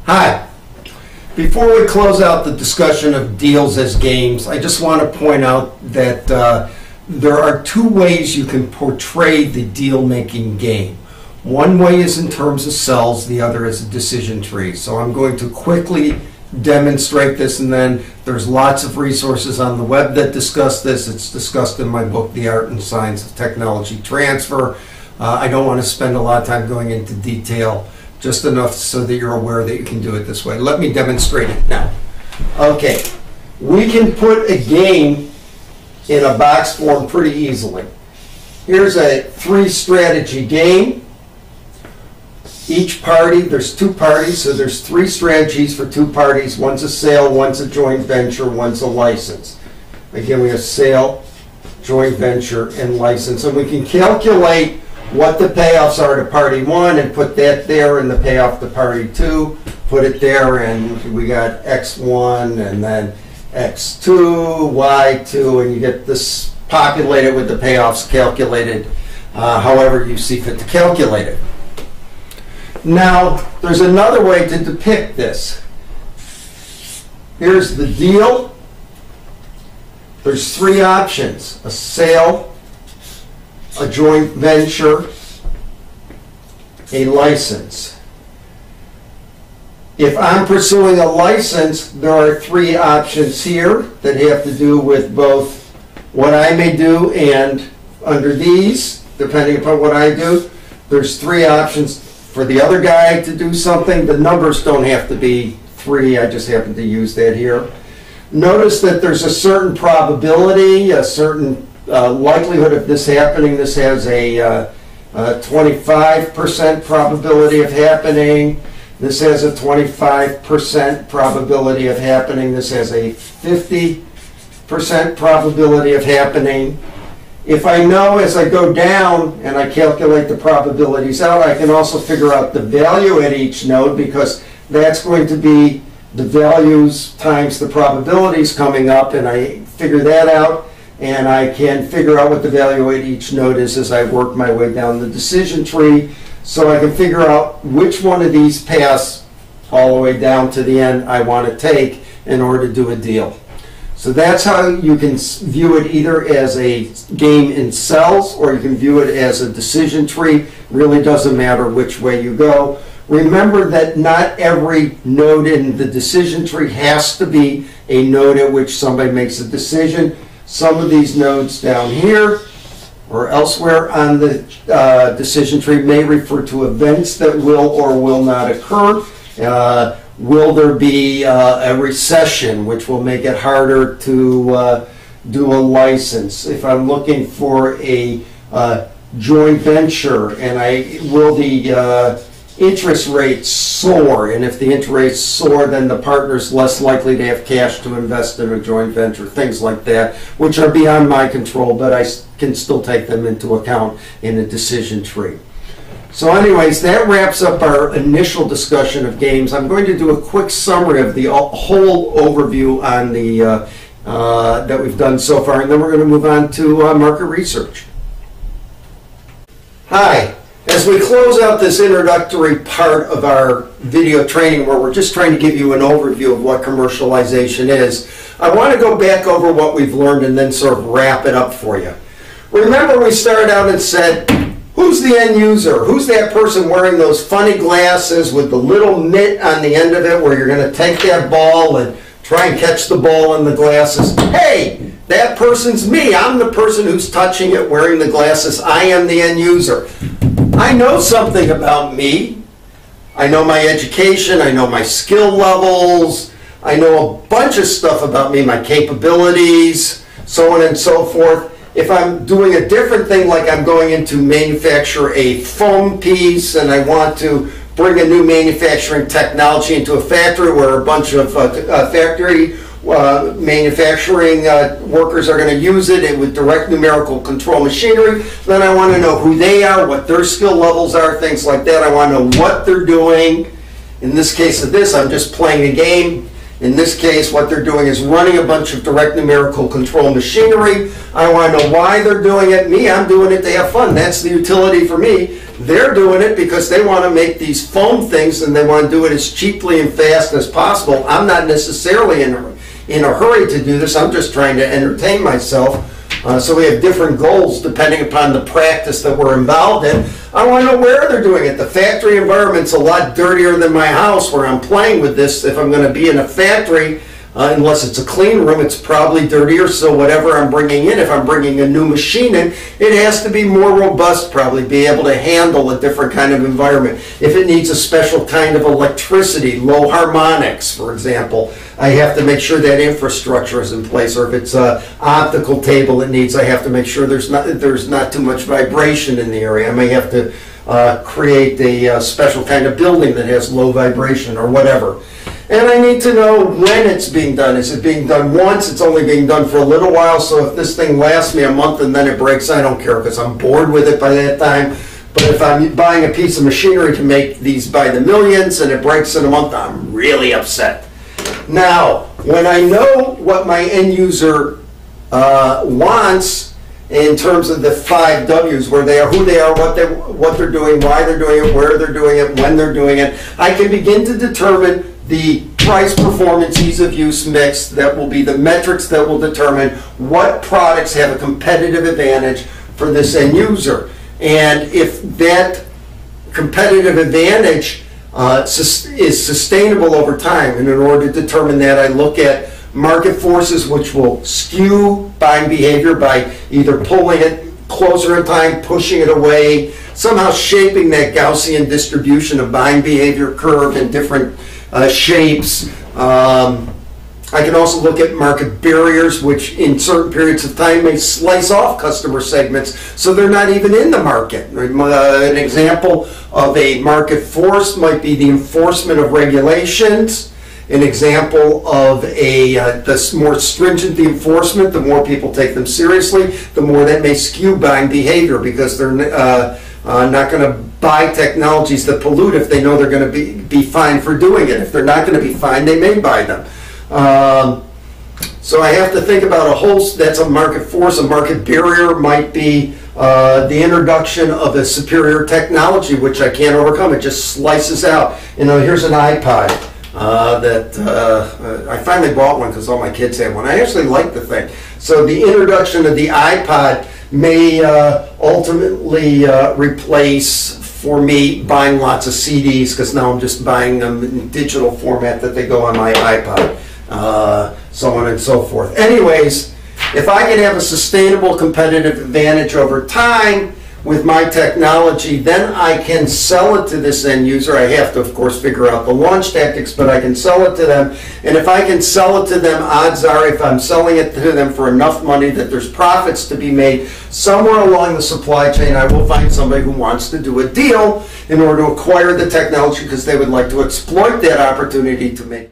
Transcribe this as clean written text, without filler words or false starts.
Hi. Before we close out the discussion of deals as games, I just want to point out that there are two ways you can portray the deal-making game. One way is in terms of cells, the other is a decision tree. So I'm going to quickly demonstrate this, and then there's lots of resources on the web that discuss this. It's discussed in my book, The Art and Science of Technology Transfer. I don't want to spend a lot of time going into detail, just enough so that you're aware that you can do it this way. Let me demonstrate it now. Okay, we can put a game in a box form pretty easily. Here's a 3-strategy game. Each party, there's 2 parties, so there's 3 strategies for 2 parties. One's a sale, one's a joint venture, one's a license. Again, we have sale, joint venture, and license. And we can calculate what the payoffs are to party 1 and put that there, and the payoff to party 2, put it there, and we got x1 and then x2, y2, and you get this populated with the payoffs calculated however you see fit to calculate it. Now, there's another way to depict this. Here's the deal. There's 3 options: a sale, a joint venture, a license. If I'm pursuing a license, there are 3 options here that have to do with both what I may do and under these, depending upon what I do. There's 3 options for the other guy to do something. The numbers don't have to be 3, I just happen to use that here. Notice that there's a certain probability, a certain likelihood of this happening. This has a 25% probability of happening. This has a 25% probability of happening. This has a 50% probability of happening. If I know as I go down and I calculate the probabilities out, I can also figure out the value at each node, because that's going to be the values times the probabilities coming up, and I figure that out, and I can figure out what the value at each node is as I work my way down the decision tree, so I can figure out which one of these paths all the way down to the end I want to take in order to do a deal. So that's how you can view it, either as a game in cells or you can view it as a decision tree. Really doesn't matter which way you go. Remember that not every node in the decision tree has to be a node at which somebody makes a decision. Some of these nodes down here or elsewhere on the decision tree may refer to events that will or will not occur. Will there be a recession, which will make it harder to do a license? If I'm looking for a joint venture, and will the interest rates soar? And if the interest rates soar, then the partner's less likely to have cash to invest in a joint venture. Things like that, which are beyond my control, but I can still take them into account in a decision tree. So anyways, that wraps up our initial discussion of games. I'm going to do a quick summary of the whole overview on the that we've done so far, and then we're going to move on to market research. Hi. As we close out this introductory part of our video training, where we're just trying to give you an overview of what commercialization is, I want to go back over what we've learned and then sort of wrap it up for you. Remember, we started out and said, who's the end user? Who's that person wearing those funny glasses with the little mitt on the end of it, where you're going to take that ball and try and catch the ball in the glasses? Hey, that person's me. I'm the person who's touching it, wearing the glasses. I am the end user. I know something about me. I know my education. I know my skill levels. I know a bunch of stuff about me, my capabilities, so on and so forth. If I'm doing a different thing, like I'm going in to manufacture a foam piece and I want to bring a new manufacturing technology into a factory where a bunch of factory manufacturing workers are going to use it with direct numerical control machinery, then I want to know who they are, what their skill levels are, things like that. I want to know what they're doing. In this case of this, I'm just playing a game. In this case, what they're doing is running a bunch of direct numerical control machinery. I want to know why they're doing it. Me, I'm doing it to have fun. That's the utility for me. They're doing it because they want to make these foam things and they want to do it as cheaply and fast as possible. I'm not necessarily in a hurry to do this. I'm just trying to entertain myself. So we have different goals depending upon the practice that we're involved in. I want to know where they're doing it. The factory environment's a lot dirtier than my house where I'm playing with this. If I'm going to be in a factory, unless it's a clean room, it's probably dirtier. So whatever I'm bringing in, if I'm bringing a new machine in, it has to be more robust, probably be able to handle a different kind of environment. If it needs a special kind of electricity, low harmonics, for example, I have to make sure that infrastructure is in place. Or if it's an optical table it needs, I have to make sure there's not too much vibration in the area. I may have to create a special kind of building that has low vibration or whatever. And I need to know when it's being done. Is it being done once? It's only being done for a little while. So if this thing lasts me a month and then it breaks, I don't care because I'm bored with it by that time. But if I'm buying a piece of machinery to make these by the millions and it breaks in a month, I'm really upset. Now, when I know what my end user wants in terms of the 5 W's, where they are, who they are, what they're doing, why they're doing it, where they're doing it, when they're doing it, I can begin to determine the price, performance, ease of use mix that will be the metrics that will determine what products have a competitive advantage for this end user. And if that competitive advantage is sustainable over time, and in order to determine that, I look at market forces which will skew buying behavior by either pulling it closer in time, pushing it away, somehow shaping that Gaussian distribution of buying behavior curve in different shapes. I can also look at market barriers, which in certain periods of time may slice off customer segments so they're not even in the market. An example of a market force might be the enforcement of regulations. An example of the more stringent the enforcement, the more people take them seriously, the more that may skew buying behavior because they're not going to buy technologies that pollute if they know they're going to be fined for doing it. If they're not going to be fined, they may buy them. So I have to think about a whole, that's a market force. A market barrier might be the introduction of a superior technology which I can't overcome. It just slices out. You know, here's an iPod that I finally bought one because all my kids have one. I actually like the thing. So the introduction of the iPod may ultimately replace, for me, buying lots of CDs because now I'm just buying them in digital format that they go on my iPod, so on and so forth. Anyways, if I can have a sustainable competitive advantage over time with my technology, then I can sell it to this end user. I have to, of course, figure out the launch tactics, but I can sell it to them. And if I can sell it to them, odds are if I'm selling it to them for enough money that there's profits to be made, somewhere along the supply chain I will find somebody who wants to do a deal in order to acquire the technology because they would like to exploit that opportunity to make